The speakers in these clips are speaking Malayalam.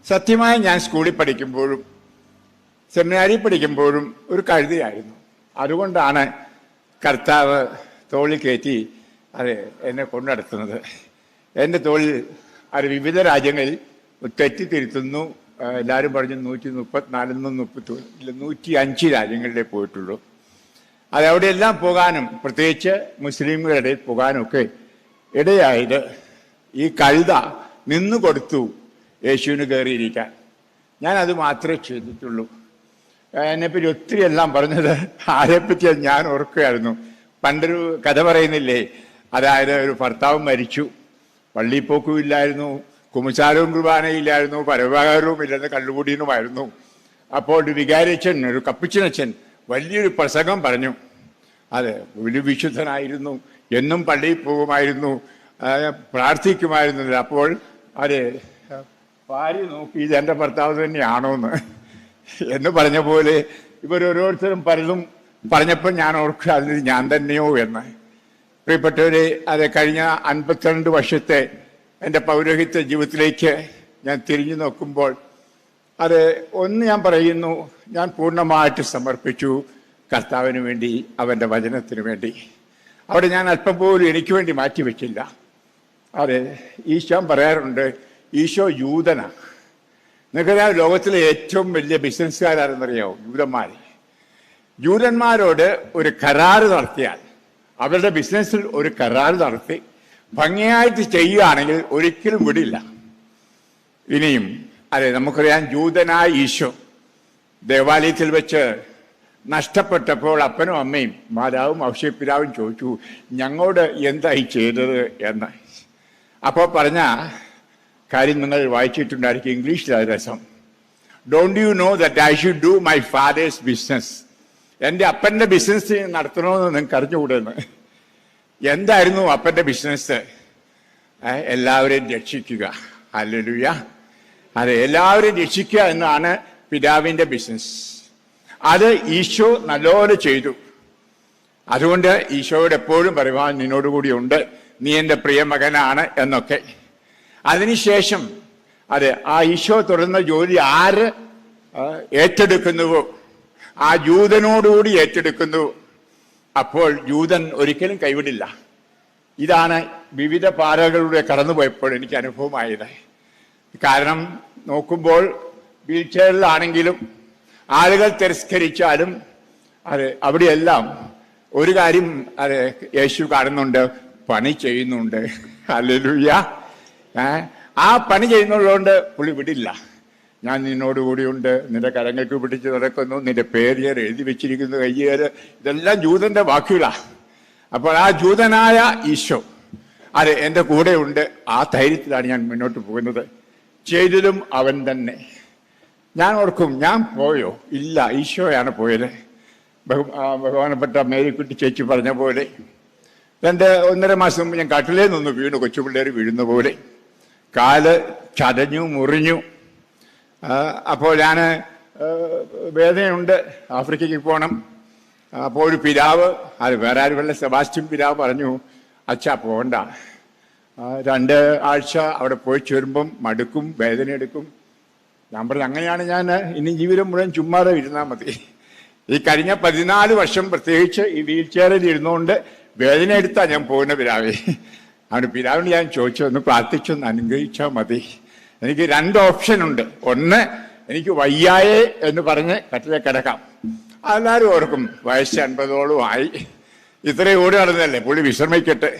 സത്യമായി ഞാൻ സ്കൂളിൽ പഠിക്കുമ്പോഴും സെമിനാരി പഠിക്കുമ്പോഴും ഒരു കഴുതയായിരുന്നു. അതുകൊണ്ടാണ് കർത്താവ് തോളിൽ കയറ്റി എന്നെ കൊണ്ടുനടത്തുന്നത്. എൻ്റെ തോളിൽ വിവിധ രാജ്യങ്ങളിൽ തെറ്റിത്തിരുത്തുന്നു. എല്ലാവരും പറഞ്ഞു 134 105 രാജ്യങ്ങളിലേ പോയിട്ടുള്ളൂ. അവിടെയെല്ലാം പോകാനും പ്രത്യേകിച്ച് മുസ്ലിമുകളുടെ ഇടയിൽ പോകാനൊക്കെ ഇടയായത് ഈ കഴുത നിന്നു കൊടുത്തു യേശുവിന് കയറിയിരിക്കാൻ. ഞാനത് മാത്രമേ ചെയ്തിട്ടുള്ളൂ. എന്നെപ്പറ്റി ഒത്തിരി എല്ലാം പറഞ്ഞത് ആരെപ്പറ്റി ഞാൻ ഓർക്കുകയായിരുന്നു. പണ്ടൊരു കഥ പറയുന്നില്ലേ, അതായത് ഒരു ഭർത്താവ് മരിച്ചു, പള്ളിയിൽ പോക്കുമില്ലായിരുന്നു, കുമ്പസാരവും കുർബാനയില്ലായിരുന്നു, പരമകാരവും ഇല്ലെന്ന് കള്ളുകൂടിയുമായിരുന്നു. അപ്പോൾ ഒരു വികാരിയച്ഛൻ, ഒരു കപ്പിച്ചനച്ഛൻ വലിയൊരു പ്രസംഗം പറഞ്ഞു. അതെ, ഒരു വിശുദ്ധനായിരുന്നു, എന്നും പള്ളിയിൽ പോകുമായിരുന്നു, പ്രാർത്ഥിക്കുമായിരുന്നില്ല. അപ്പോൾ ഭാര്യ നോക്കി, ഇത് എൻ്റെ ഭർത്താവ് തന്നെയാണോ എന്ന് പറഞ്ഞ പോലെ ഇവരോരോരുത്തരും പലതും പറഞ്ഞപ്പോൾ ഞാൻ ഓർക്കുക, അതിന് ഞാൻ തന്നെയോ എന്ന്. പ്രിയപ്പെട്ടവരെ, കഴിഞ്ഞ 52 വർഷത്തെ എൻ്റെ പൗരോഹിത്യ ജീവിതത്തിലേക്ക് ഞാൻ തിരിഞ്ഞു നോക്കുമ്പോൾ ഒന്ന് ഞാൻ പറയുന്നു, ഞാൻ പൂർണ്ണമായിട്ട് സമർപ്പിച്ചു കർത്താവിന് വേണ്ടി, അവൻ്റെ വചനത്തിന് വേണ്ടി. അവിടെ ഞാൻ അല്പം പോലും എനിക്ക് വേണ്ടി മാറ്റിവെച്ചില്ല. ഈശോ പറയാറുണ്ട്, ഈശോ യൂതനാണ്. നിങ്ങൾക്കറിയാം, ലോകത്തിലെ ഏറ്റവും വലിയ ബിസിനസ്സുകാരെന്നറിയാമോ? യൂതന്മാർ. യൂതന്മാരോട് ഒരു കരാറ് നടത്തിയാൽ, അവരുടെ ബിസിനസ്സിൽ ഒരു കരാറ് നടത്തി ഭംഗിയായിട്ട് ചെയ്യുകയാണെങ്കിൽ ഒരിക്കലും വിടില്ല. ഇനിയും നമുക്കറിയാം, ജൂതനായ ഈശോ ദേവാലയത്തിൽ വെച്ച് നഷ്ടപ്പെട്ടപ്പോൾ അപ്പനും അമ്മയും മാതാവും ഔഷപിതാവും ചോദിച്ചു, ഞങ്ങളോട് എന്തായി ചെയ്തത് എന്ന്. അപ്പോൾ പറഞ്ഞ കാര്യം നിങ്ങൾ വായിച്ചിട്ടുണ്ടായിരിക്കും, ഇംഗ്ലീഷിലാണ് രസം. Don't you know that I should do my fathers business? എൻ്റെ അപ്പൻ്റെ ബിസിനസ് നടത്തണമെന്ന് നിങ്ങൾക്ക് അറിഞ്ഞുകൂടെന്ന്. എന്തായിരുന്നു അപ്പൻ്റെ ബിസിനസ്? എല്ലാവരെയും രക്ഷിക്കുക. ഹല്ലേലൂയ. എല്ലാവരെയും രക്ഷിക്കുക എന്നാണ് പിതാവിൻ്റെ ബിസിനസ്. അത് ഈശോ നല്ലപോലെ ചെയ്തു. അതുകൊണ്ട് ഈശോയോട് എപ്പോഴും പറയുവാൻ നിന്നോടുകൂടി ഉണ്ട്, നീ എൻ്റെ പ്രിയ മകനാണ് എന്നൊക്കെ. അതിനുശേഷം ആ ഈശോ തുറന്ന ജോലി ആര് ഏറ്റെടുക്കുന്നുവോ, ആ ജൂതനോടുകൂടി ഏറ്റെടുക്കുന്നു. അപ്പോൾ ജൂതൻ ഒരിക്കലും കൈവിടില്ല. ഇതാണ് വിവിധ പാറകളിലൂടെ കടന്നുപോയപ്പോൾ എനിക്ക് അനുഭവമായത്. കാരണം നോക്കുമ്പോൾ വീൽ ചെയറിലാണെങ്കിലും ആളുകൾ തിരസ്കരിച്ചാലും അവിടെയെല്ലാം ഒരു കാര്യം യേശു കാണുന്നുണ്ട്, പണി ചെയ്യുന്നുണ്ട്. ഹല്ലേലൂയ. ആ പണി ചെയ്യുന്നതുകൊണ്ട് പുള്ളി വിടില്ല. ഞാൻ നിന്നോടുകൂടിയുണ്ട്, നിന്റെ കരങ്ങൾക്ക് പിടിച്ച് നടക്കുന്നു, നിന്റെ പേര് എഴുതി വെച്ചിരിക്കുന്നു, കയ്യേറ്, ഇതെല്ലാം ജൂതന്റെ വാക്കുകളാണ്. അപ്പോൾ ആ ജൂതനായ ഈശോ എൻ്റെ കൂടെ ഉണ്ട്. ആ ധൈര്യത്തിലാണ് ഞാൻ മുന്നോട്ട് പോകുന്നത്. ചെയ്തതും അവൻ തന്നെ. ഞാൻ ഓർക്കും, ഞാൻ പോയോ? ഇല്ല, ഈശോയാണ് പോയത്. ബഹുമാനപ്പെട്ട മേരിക്കുട്ടി ചേച്ചി പറഞ്ഞ പോലെ 1.5 മാസം മുമ്പ് ഞാൻ കട്ടിലേ നിന്ന് വീണു, കൊച്ചുപിള്ളേർ വീഴുന്ന പോലെ. കാല് ചതഞ്ഞു, മുറിഞ്ഞു. അപ്പോൾ ഞാൻ വേദനയുണ്ട്, ആഫ്രിക്കയ്ക്ക് പോകണം. അപ്പോൾ ഒരു പിതാവ്, വേറെ ആരുമല്ല, സെബാസ്റ്റ്യൻ പിതാവ് പറഞ്ഞു, അച്ഛാ പോകണ്ട, 2 ആഴ്ച അവിടെ പോയി ചേരുമ്പം മടുക്കും, വേദന എടുക്കും. ഞാൻ പറഞ്ഞു, അങ്ങനെയാണ് ഞാൻ ഇനി ജീവിതം മുഴുവൻ ചുമ്മാതെ ഇരുന്നാൽ മതി. ഈ കഴിഞ്ഞ 14 വർഷം പ്രത്യേകിച്ച് ഈ വീൽ ചെയറിൽ ഇരുന്നുകൊണ്ട് വേദന എടുത്താൽ ഞാൻ പോകുന്ന പിതാവേ. പിതാവിന് ഞാൻ ചോദിച്ചു, ഒന്ന് പ്രാർത്ഥിച്ചൊന്ന് അനുഗ്രഹിച്ചാൽ മതി. എനിക്ക് 2 ഓപ്ഷൻ ഉണ്ട്. ഒന്ന്, എനിക്ക് വയ്യായേ എന്ന് പറഞ്ഞ് കട്ടിലെ കിടക്കാം. എല്ലാവരും ഓർക്കും വയസ്സ് 50ഓളം ആയി, ഇത്രയും ഓടി നടന്നല്ലേ, പുള്ളി വിശ്രമിക്കട്ടെ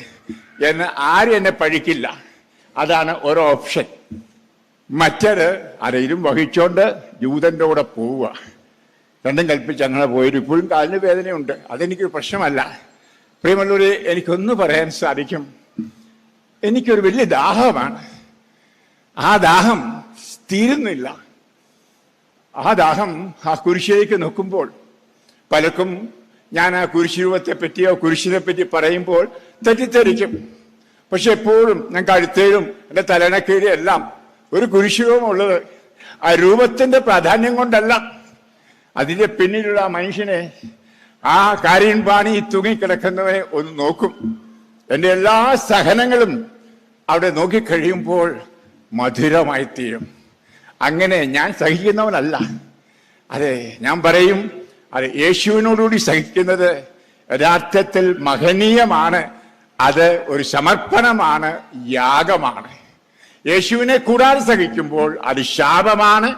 എന്ന് ആരും എന്നെ പഴിക്കില്ല. അതാണ് ഒരു ഓപ്ഷൻ. മറ്റേത് അരയിലും വഹിച്ചോണ്ട് ജൂതന്റെ കൂടെ പോവുക. രണ്ടും കൽപ്പിച്ച് അങ്ങനെ പോയിട്ട് ഇപ്പോഴും കാലിന് വേദനയുണ്ട്. അതെനിക്കൊരു പ്രശ്നമല്ല. പ്രിയമുള്ളവരെ, എനിക്കൊന്ന് പറയാൻ സാധിക്കും, എനിക്കൊരു വലിയ ദാഹമാണ്. ആ ദാഹം തീരുന്നില്ല. ആ ദാഹം ആ കുരിശിലേക്ക് നോക്കുമ്പോൾ പലർക്കും ഞാൻ ആ കുരിശുരൂപത്തെ പറ്റിയോ കുരിശിനെ പറ്റി പറയുമ്പോൾ തെറ്റിദ്ധരിക്കും. പക്ഷെ എപ്പോഴും ഞാൻ കഴുത്തേലും എൻ്റെ തലനക്കീഴും എല്ലാം ഒരു കുരിശുരൂപമുള്ളത് ആ രൂപത്തിന്റെ പ്രാധാന്യം കൊണ്ടല്ല, അതിന്റെ പിന്നിലുള്ള മനുഷ്യനെ, ആ കാര്യൻപാണി തൂങ്ങിക്കിടക്കുന്നവനെ ഒന്ന് നോക്കും. എൻ്റെ എല്ലാ സഹനങ്ങളും അവിടെ നോക്കിക്കഴിയുമ്പോൾ മധുരമായി തീരും. അങ്ങനെ ഞാൻ സഹിക്കുന്നവനല്ല. അതെ, ഞാൻ പറയും, അത് യേശുവിനോടുകൂടി സഹിക്കുന്നത് യഥാർത്ഥത്തിൽ മഹനീയമാണ്. അത് ഒരു സമർപ്പണമാണ്, യാഗമാണ്. യേശുവിനെ കൂടാതെ സഹിക്കുമ്പോൾ അത് ശാപമാണ്,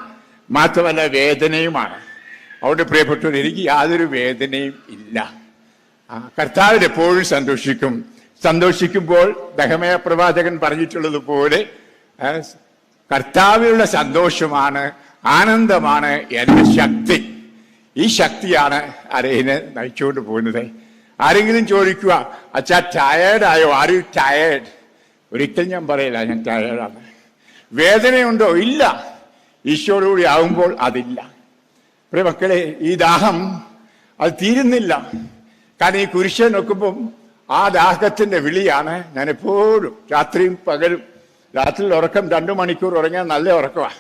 മാത്രമല്ല വേദനയുമാണ്. അവിടെ പ്രിയപ്പെട്ടവർ, എനിക്ക് യാതൊരു വേദനയും ഇല്ല. കർത്താവിൽ എപ്പോഴും സന്തോഷിക്കും. സന്തോഷിക്കുമ്പോൾ ദഹമയ പ്രവാചകൻ പറഞ്ഞിട്ടുള്ളതുപോലെ കർത്താവിലുള്ള സന്തോഷമാണ്, ആനന്ദമാണ് എൻ്റെ ശക്തി. ഈ ശക്തിയാണ് ആരെയും നയിച്ചുകൊണ്ട് പോകുന്നത്. ആരെങ്കിലും ചോദിക്കുക, അച്ഛാ ടയേർഡായോ? Are you tired? ഒരിക്കൽ ഞാൻ പറയില്ല ഞാൻ ടയേർഡാണ്. വേദനയുണ്ടോ? ഇല്ല. ഈശോയോടുകൂടി ആകുമ്പോൾ അതില്ല. പ്രിയ മക്കളെ, ഈ ദാഹം അത് തീരുന്നില്ല. കാരണം ഈ കുരിശെ നോക്കുമ്പം ആ ദാഹത്തിന്റെ വിളിയാണ്. ഞാൻ എപ്പോഴും രാത്രിയും പകലും, രാത്രിയിൽ ഉറക്കം 2 മണിക്കൂർ ഉറങ്ങാൻ നല്ല ഉറക്കമാണ്.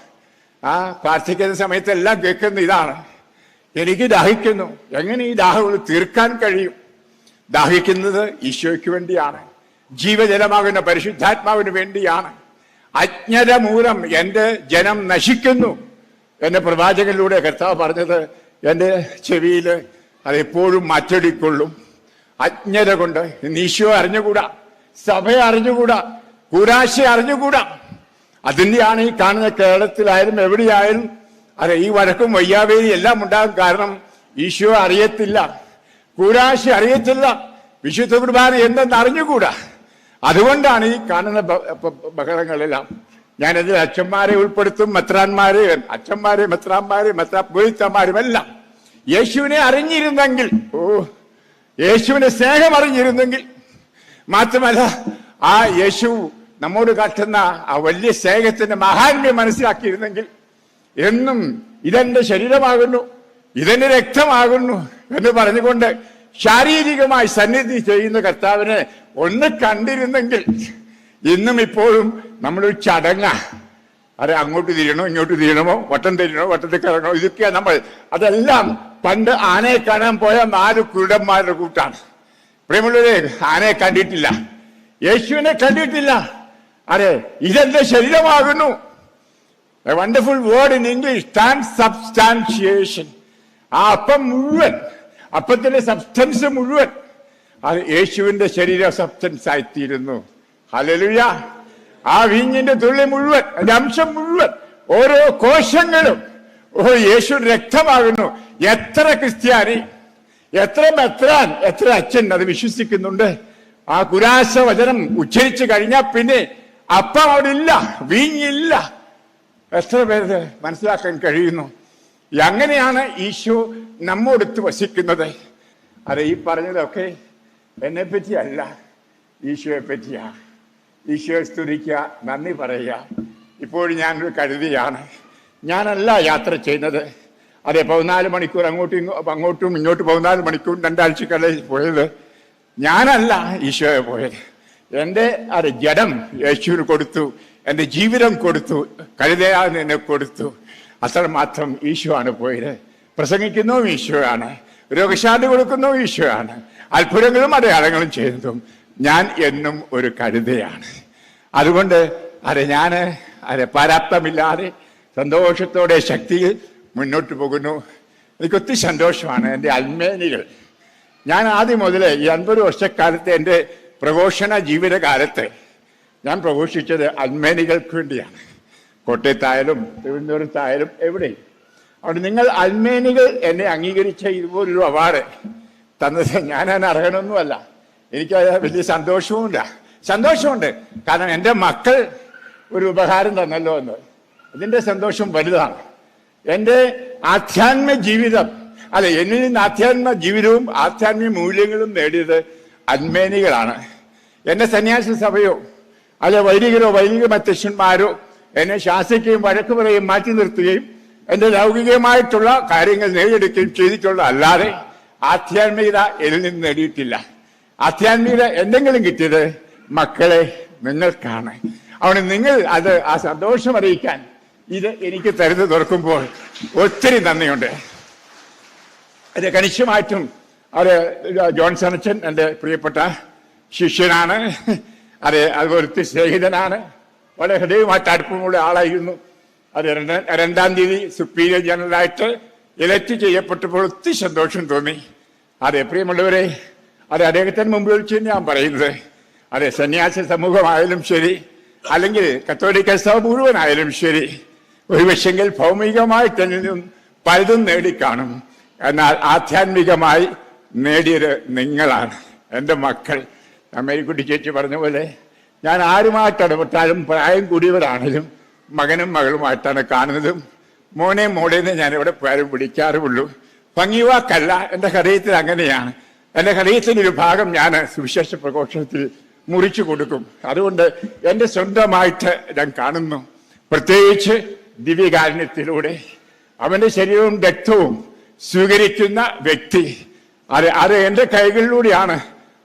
പ്രാർത്ഥിക്കുന്ന സമയത്തെല്ലാം കേൾക്കുന്ന ഇതാണ്, എനിക്ക് ദാഹിക്കുന്നു. എങ്ങനെ ഈ ദാഹം തീർക്കാൻ കഴിയും? ദാഹിക്കുന്നത് ഈശോയ്ക്ക് വേണ്ടിയാണ്, ജീവജലമാകുന്ന പരിശുദ്ധാത്മാവിന് വേണ്ടിയാണ്. അജ്ഞത മൂലം എൻ്റെ ജനം നശിക്കുന്നു എന്ന പ്രവാചകനിലൂടെ കർത്താവ് പറഞ്ഞത് എൻ്റെ ചെവിയിൽ അതെപ്പോഴും മാറ്റടിക്കൊള്ളും. അജ്ഞത കൊണ്ട് ഈശോ അറിഞ്ഞുകൂടാ, സഭ അറിഞ്ഞുകൂടാ, കൂരാശ അറിഞ്ഞുകൂടാ. അതിൻ്റെയാണ് ഈ കാണുന്ന കേരളത്തിലായാലും എവിടെയായാലും അതെ ഈ വഴക്കും വയ്യാവേലി എല്ലാം ഉണ്ടാകും. കാരണം ഈശോ അറിയത്തില്ല, കൂരാശ അറിയത്തില്ല, വിശുദ്ധ കുർബാന എന്തെന്ന് അറിഞ്ഞുകൂടാ. അതുകൊണ്ടാണ് ഈ കാണുന്ന ബഹളങ്ങളെല്ലാം. ഞാനതിൽ അച്ഛന്മാരെ ഉൾപ്പെടുത്തും, മെത്രാന്മാരെ, അച്ഛന്മാരെ, മെത്രാന്മാരെ, മെത്രാപ്പൊലിത്തന്മാരും എല്ലാം യേശുവിനെ അറിഞ്ഞിരുന്നെങ്കിൽ, യേശുവിനെ സ്നേഹം അറിഞ്ഞിരുന്നെങ്കിൽ, മാത്രമല്ല ആ യേശു നമ്മോട് കാട്ടുന്ന ആ വലിയ സ്നേഹത്തിന്റെ മഹാത്മ്യം മനസ്സിലാക്കിയിരുന്നെങ്കിൽ, എന്നും ഇതെന്റെ ശരീരമാകുന്നു, ഇതെന്റെ രക്തമാകുന്നു എന്ന് പറഞ്ഞുകൊണ്ട് ശാരീരികമായി സന്നിധി ചെയ്യുന്ന കർത്താവിനെ ഒന്ന് കണ്ടിരുന്നെങ്കിൽ, ഇന്നും ഇപ്പോഴും നമ്മളൊരു ചടങ്ങ, അതെ അങ്ങോട്ട് തിരിയണോ ഇങ്ങോട്ട് തിരിയണമോ, വട്ടം തിരിയണോ വട്ടത്തിൽ കറങ്ങണോ, ഇതൊക്കെയാ നമ്മൾ. അതെല്ലാം പണ്ട് ആനയെ കാണാൻ പോയ 4 കുരുടന്മാരുടെ കൂട്ടാണ്. പ്രിയമുള്ളവരെ, ആനയെ കണ്ടിട്ടില്ല, യേശുവിനെ കണ്ടിട്ടില്ല. അതെ, ഇതെന്റെ ശരീരമാകുന്നു. A wonderful word in English, transubstantiation. ആ അപ്പം മുഴുവൻ, അപ്പത്തിന്റെ സബ്സ്റ്റൻസ് മുഴുവൻ അത് യേശുവിന്റെ ശരീര സബ്സ്റ്റൻസ് ആയിത്തീരുന്നു. ഹല്ലേലൂയ. ആ വീഞ്ഞിന്റെ തുള്ളി മുഴുവൻ, അതിന്റെ അംശം മുഴുവൻ, ഓരോ കോശങ്ങളും യേശു രക്തമാകുന്നു. എത്ര ക്രിസ്ത്യാനി, എത്ര മെത്രാൻ, എത്ര അച്ഛൻ അത് വിശ്വസിക്കുന്നുണ്ട്? ആ കുരാശ വചനം ഉച്ചരിച്ചു കഴിഞ്ഞാൽ പിന്നെ അപ്പം അവിടെ ഇല്ല, വീഞ്ഞില്ല. എത്ര പേര് മനസ്സിലാക്കാൻ കഴിയുന്നു? അങ്ങനെയാണ് ഈശോ നമ്മോടൊത്ത് വസിക്കുന്നത്. അതെ, ഈ പറഞ്ഞതൊക്കെ എന്നെ പറ്റിയല്ല, ഈശോയെ പറ്റിയാ. ഈശോയെ സ്തുതിക്കുക, നന്ദി പറയുക. ഇപ്പോഴും ഞാനൊരു കഴുതിയാണ്. ഞാനല്ല യാത്ര ചെയ്യുന്നത്. അതെ, 14 മണിക്കൂർ അങ്ങോട്ടും ഇങ്ങോട്ടും 14 മണിക്കൂർ 2 ആഴ്ചക്കല്ലേ പോയത്. ഞാനല്ല ഈശോയെ പോയത്. എൻ്റെ ജഡം യേശുവിന് കൊടുത്തു, എൻ്റെ ജീവിതം കൊടുത്തു, കഴുതയാൻ എന്നെ കൊടുത്തു. അത്രമാത്രം ഈശോ ആണ് പോയത്. പ്രസംഗിക്കുന്നതും ഈശോയാണ്, രോഗശാന്തി കൊടുക്കുന്നതും ഈശോയാണ്, അത്ഭുതങ്ങളും അടയാളങ്ങളും ചെയ്യുന്നതും ഞാൻ എന്നും ഒരു കഴുതയാണ്. അതുകൊണ്ട് ഞാൻ പരാപ്തമില്ലാതെ സന്തോഷത്തോടെ ശക്തിയിൽ മുന്നോട്ട് പോകുന്നു. എനിക്കൊത്തിരി സന്തോഷമാണ്. എൻ്റെ അൽമേനികൾ, ഞാൻ ആദ്യം മുതലേ ഈ 50 വർഷക്കാലത്തെ എൻ്റെ പ്രഘോഷണ ജീവിതകാലത്ത് ഞാൻ പ്രഘോഷിച്ചത് അൽമേനികൾക്ക് വേണ്ടിയാണ്. കോട്ടയത്തായാലും തിരുവനന്തപുരത്തായാലും എവിടെയും. അതുകൊണ്ട് നിങ്ങൾ അൽമേനികൾ എന്നെ അംഗീകരിച്ച ഇതുപോലൊരു അവാർഡ് തന്നത് ഞാൻ അർഹനൊന്നുമല്ല. എനിക്കത് വലിയ സന്തോഷവുമില്ല. സന്തോഷമുണ്ട്, കാരണം എൻ്റെ മക്കൾ ഒരു ഉപഹാരം തന്നല്ലോ എന്ന്. ഇതിൻ്റെ സന്തോഷം വലുതാണ്. എൻ്റെ ആധ്യാത്മിക ജീവിതം, അതെ, എന്നിൽ നിന്ന് ആധ്യാത്മിക ജീവിതവും ആധ്യാത്മിക മൂല്യങ്ങളും നേടിയത് അൽമേനികളാണ്. എന്റെ സന്യാസ സഭയോ അല്ലെ വൈദികരോ വൈദിക മധ്യക്ഷന്മാരോ എന്നെ ശാസിക്കുകയും വഴക്ക് പറയുകയും മാറ്റി നിർത്തുകയും എന്റെ ലൗകികമായിട്ടുള്ള കാര്യങ്ങൾ നേടിയെടുക്കുകയും ചെയ്തിട്ടുള്ള അല്ലാതെ ആധ്യാത്മികത എന്നിൽ നിന്ന് നേടിയിട്ടില്ല. ആധ്യാത്മികത എന്തെങ്കിലും കിട്ടിയത് മക്കളെ നിങ്ങൾക്കാണ്. അവിടെ നിങ്ങൾ അത് ആ സന്തോഷം അറിയിക്കാൻ ഇത് എനിക്ക് തരുന്നത് തുറക്കുമ്പോൾ ഒത്തിരി നന്ദിയുണ്ട്. അത് കണിശമായിട്ടും അത് ജോൺസൺ അച്ഛൻ എൻ്റെ പ്രിയപ്പെട്ട ശിഷ്യനാണ്. അതുപോലെ സ്നേഹിതനാണ്. വളരെ ഹൃദയമായിട്ട് അടുപ്പമുള്ള ആളായിരുന്നു. അത് രണ്ടാം തീയതി സുപ്പീരിയർ ജനറലായിട്ട് ഇലക്ട് ചെയ്യപ്പെട്ടപ്പോൾ ഒത്തിരി സന്തോഷം തോന്നി. അതെ പ്രിയമുള്ളവരെ, അത് അദ്ദേഹത്തിന് മുമ്പ് വെച്ച് ഞാൻ പറയുന്നത്, അതെ സന്യാസ സമൂഹമായാലും ശരി, അല്ലെങ്കിൽ കത്തോലിക്ക സഭ മുഴുവനായാലും ശരി, ഒരു പക്ഷെങ്കിൽ ഭൗമികമായിട്ട് നിന്നും പലതും നേടിക്കാണും. എന്നാൽ ആധ്യാത്മികമായി നേടിയത് നിങ്ങളാണ്, എൻ്റെ മക്കൾ. മേരിക്കുട്ടി ചേച്ചി പറഞ്ഞ പോലെ ഞാൻ ആരുമായിട്ട് ഇടപെട്ടാലും പ്രായം കൂടിയവരാണെങ്കിലും മകനും മകളുമായിട്ടാണ് കാണുന്നതും. മോനെ മോളേന്ന് ഞാൻ ഇവിടെ പേരും വിളിക്കാറുള്ളൂ. ഭംഗിവാക്കല്ല, എൻ്റെ ഹൃദയത്തിൽ അങ്ങനെയാണ്. എൻ്റെ ഹൃദയത്തിൻ്റെ ഒരു ഭാഗം ഞാൻ സുവിശേഷ പ്രഘോഷണത്തിൽ മുറിച്ചു കൊടുക്കും. അതുകൊണ്ട് എൻ്റെ സ്വന്തമായിട്ട് ഞാൻ കാണുന്നു. പ്രത്യേകിച്ച് ദിവ്യകാരുണ്യത്തിലൂടെ അവൻ്റെ ശരീരവും രക്തവും സ്വീകരിക്കുന്ന വ്യക്തി, അത് എൻ്റെ കൈകളിലൂടെയാണ്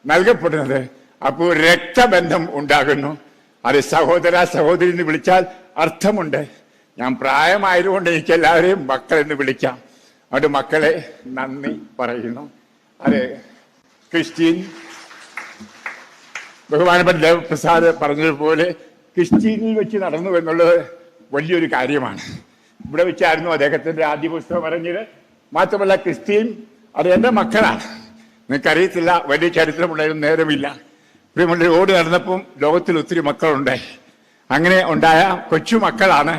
നൽകപ്പെടുന്നത്. അപ്പോൾ രക്തബന്ധം ഉണ്ടാകുന്നു. അത് സഹോദര സഹോദരി എന്ന് വിളിച്ചാൽ അർത്ഥമുണ്ട്. ഞാൻ പ്രായമായതുകൊണ്ട് എനിക്ക് എല്ലാവരെയും മക്കളെന്ന് വിളിക്കാം. അതുകൊണ്ട് മക്കളെ നന്ദി പറയുന്നു. അത് ക്രിസ്റ്റീൻ, ബഹുമാനപ്പെട്ട ദേവപ്രസാദ് പറഞ്ഞതുപോലെ ക്രിസ്റ്റീനിൽ വെച്ച് നടന്നു എന്നുള്ളത് വലിയൊരു കാര്യമാണ്. ഇവിടെ വെച്ചായിരുന്നു അദ്ദേഹത്തിൻ്റെ ആദ്യ പുസ്തകം പറഞ്ഞത്. മാത്രമല്ല ക്രിസ്റ്റീൻ അത് എൻ്റെ മക്കളാണ്. നിങ്ങൾക്കറിയത്തില്ല, വലിയ ചരിത്രമുണ്ടായിരുന്നു, നേരമില്ല. പ്രിയമുള്ള ഓടി നടന്നപ്പം ലോകത്തിൽ ഒത്തിരി മക്കളുണ്ടായി. അങ്ങനെ ഉണ്ടായ കൊച്ചു മക്കളാണ്.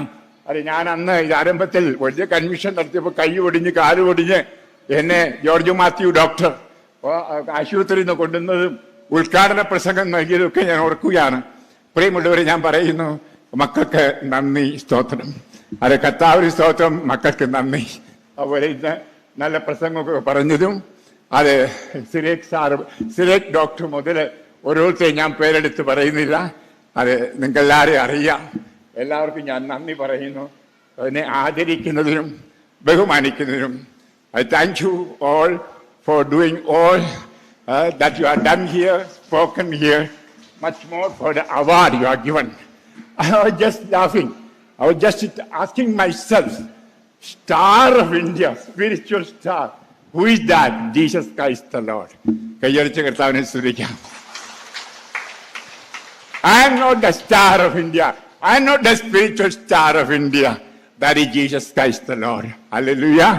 അത് ഞാൻ അന്ന് ഇത് ആരംഭത്തിൽ വലിയ കൺവെൻഷൻ നടത്തിയപ്പോൾ കൈ ഒടിഞ്ഞ് കാല് ഒടിഞ്ഞ് എന്നെ ജോർജ് മാത്യു ഡോക്ടർ ആശുപത്രിയിൽ നിന്ന് കൊണ്ടുവന്നതും ഉദ്ഘാടന പ്രസംഗം നൽകിയതൊക്കെ ഞാൻ ഓർക്കുകയാണ്. പ്രിയമുള്ളവരെ, ഞാൻ പറയുന്നു, മക്കൾക്ക് നന്ദി, സ്തോത്രം. അത് കർത്താവിന് സ്തോത്രം, മക്കൾക്ക് നന്ദി. അതുപോലെ ഇന്ന് നല്ല പ്രസംഗമൊക്കെ പറഞ്ഞതും, അത് സിരേഖ് ഡോക്ടർ മുതൽ ഓരോരുത്തരെയും ഞാൻ പേരെടുത്ത് പറയുന്നില്ല. അത് നിങ്ങൾക്കെല്ലാവരെയും അറിയാം. എല്ലാവർക്കും ഞാൻ നന്ദി പറയുന്നു, അതിനെ ആദരിക്കുന്നതിനും ബഹുമാനിക്കുന്നതിനും. I thank you all for doing all that you have done here, spoken here, much more for the award you are given. I was just laughing. I was just asking myself, Star of India, spiritual star, who is that? Jesus Christ the Lord. കയ്യടിച്ച കർത്താവിനെ സ്തുതിക്കാം. I am not the star of India. I am not the spiritual star of India. That is Jesus Christ the Lord. Hallelujah.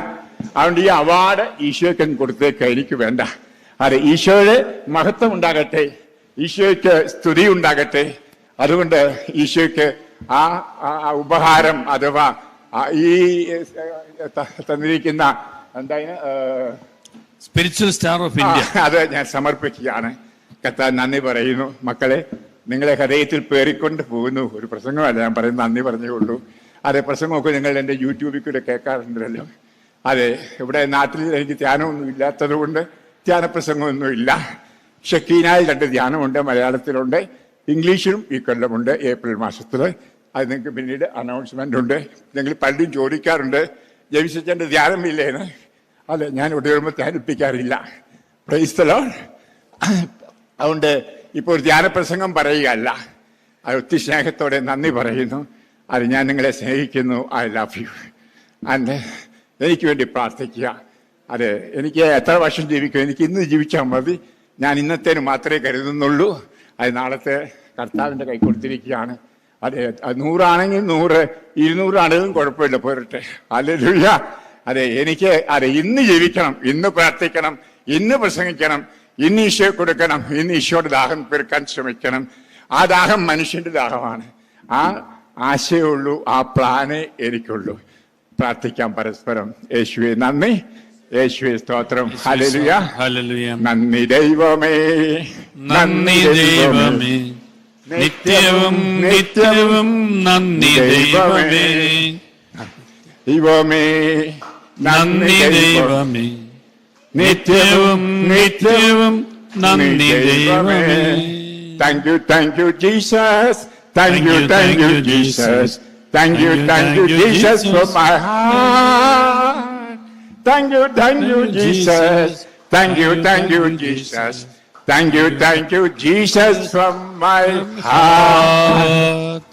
അതുകൊണ്ട് ഈ അവാർഡ് ഈശോയ്ക്ക് കൊടുത്തേക്ക് എനിക്ക് വേണ്ട. അത് ഈശോയുടെ മഹത്വം ഉണ്ടാകട്ടെ, ഈശോയ്ക്ക് സ്തുതി ഉണ്ടാകട്ടെ. അതുകൊണ്ട് ഈശോയ്ക്ക് ആ ഉപഹാരം അഥവാ ഈ തന്നിരിക്കുന്ന എന്തായാലും സ്പിരിച്വൽ സ്റ്റാർ ഓഫ് ഇന്ത്യ അത് ഞാൻ സമർപ്പിക്കുകയാണ്. കർത്താൻ നന്ദി പറയുന്നു. മക്കളെ, നിങ്ങളെ ഹൃദയത്തിൽ പേറിക്കൊണ്ട് പോകുന്നു. ഒരു പ്രസംഗമല്ല ഞാൻ പറയുന്നത്, നന്ദി പറഞ്ഞേ ഉള്ളൂ. അതെ, പ്രസംഗമൊക്കെ നിങ്ങൾ എൻ്റെ യൂട്യൂബിൽ കൂടെ കേൾക്കാറുണ്ടല്ലോ. അതെ, ഇവിടെ നാട്ടിൽ എനിക്ക് ധ്യാനമൊന്നും ഇല്ലാത്തത് കൊണ്ട് ധ്യാനപ്രസംഗമൊന്നും ഇല്ല. ഷക്കീനായിൽ 2 ധ്യാനമുണ്ട്, മലയാളത്തിലുണ്ട്, ഇംഗ്ലീഷിലും ഈ കൊല്ലമുണ്ട്, ഏപ്രിൽ മാസത്തിൽ. അത് നിങ്ങൾക്ക് പിന്നീട് അനൗൺസ്മെൻ്റ് ഉണ്ട്. നിങ്ങൾ പലരും ചോദിക്കാറുണ്ട്, ജെവിസച്ചൻ്റെ ധ്യാനമില്ലേന്ന്. അതെ, ഞാൻ ഇവിടെ വരുമ്പോൾ ധ്യാനിപ്പിക്കാറില്ല. Praise the Lord. അതുകൊണ്ട് ഇപ്പോൾ ഒരു ധ്യാനപ്രസംഗം പറയുകയല്ല, അത് ഒത്തിരി സ്നേഹത്തോടെ നന്ദി പറയുന്നു. അത് ഞാൻ നിങ്ങളെ സ്നേഹിക്കുന്നു. I love you. ആൻഡ് എനിക്ക് വേണ്ടി പ്രാർത്ഥിക്കുക. അത് എനിക്ക് എത്ര വർഷം ജീവിക്കും, എനിക്ക് ഇന്ന് ജീവിച്ചാൽ മതി. ഞാൻ ഇന്നത്തേന് മാത്രമേ കരുതുന്നുള്ളൂ. അത് നാളത്തെ കർത്താവിൻ്റെ കൈ കൊടുത്തിരിക്കുകയാണ്. അതെ, 100 ആണെങ്കിൽ 100, 200 ആണെങ്കിലും കുഴപ്പമില്ല, പോരട്ടെ. ഹല്ലേലൂയ. അതെ, എനിക്ക് ഇന്ന് ജീവിക്കണം, ഇന്ന് പ്രാർത്ഥിക്കണം, ഇന്ന് പ്രസംഗിക്കണം, ഇന്ന് ഈശോയെ കൊടുക്കണം, ഇന്ന് ഈശോയുടെ ദാഹം തീർക്കാൻ ശ്രമിക്കണം. ആ ദാഹം മനുഷ്യന്റെ ദാഹമാണ്. ആ ആശയമുള്ളൂ, ആ പ്ലാനേ എനിക്കുള്ളൂ. പ്രാർത്ഥിക്കാം പരസ്പരം. യേശുവേ നന്ദി, യേശുവേ സ്തോത്രം. Hallelujah, hallelujah. നന്ദി ദൈവമേ, നന്ദി ദൈവമേ, നിത്യവും നിത്യവും നന്ദി ദൈവമേ, ദൈവമേ നന്ദി ദൈവമേ, നിത്യവും നിത്യവും നന്ദി ദൈവമേ. Thank you, Jesus. Thank you, Jesus. Thank you, Jesus, from my heart. Thank you, Jesus. Thank you, Jesus. Thank you, Jesus, from my heart.